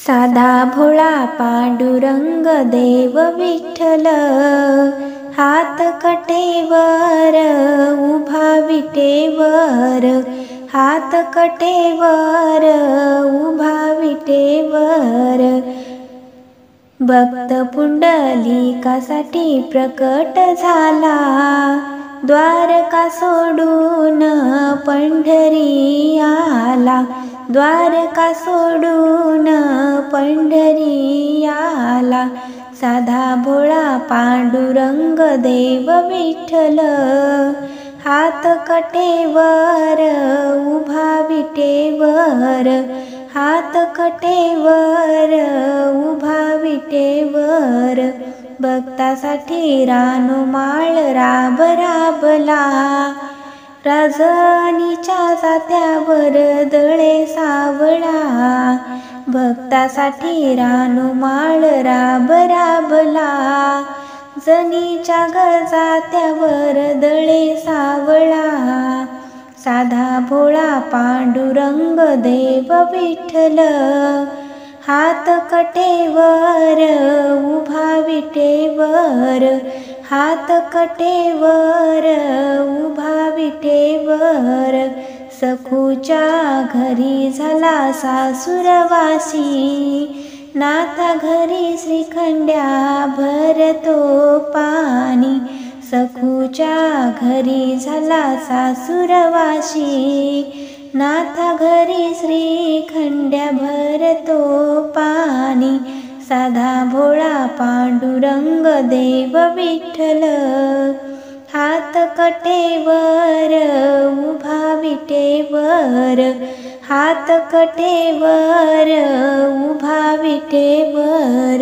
साधा भोळा पांडुरंग देव विठ्ठल, हात कटेवर उभा विटेवर, हात कटेवर उभा विटेवर. भक्त पुंडलिकासाठी प्रकट झाला, द्वारका सोडून पंढरी आला, द्वारका सोडून पंढरी आला. साधा भोळा पांडुरंग देव विठ्ठल, हात कटेवर उभा विटेवर, हात कटेवर उभा विटेवर. भक्तासाठी रानोमाळ राब राबला, राजनीच्या जात्यावर दळे सावळा. भक्तासाठी रानोमाळ राब राबला, जनीच्या जात्यावर दळे सावळा. साधा भोळा पांडुरंग देव विठ्ठल, हात कटेवर उभा विटेवर, हात कटेवर उभा विटेवर. सखूच्या घरी झाला सासुरवासी, नाथा घरी श्रीखंड्या भरतो पाणी. सखूच्या घरी झाला सासुरवासी, नाथा घरी श्रीखंड्या भरतो पाणी. साधा भोळा पांडुरंग देव विठ्ठल, हात कटेवर उभा विटेवर, हात कटेवर उभा विटेवर.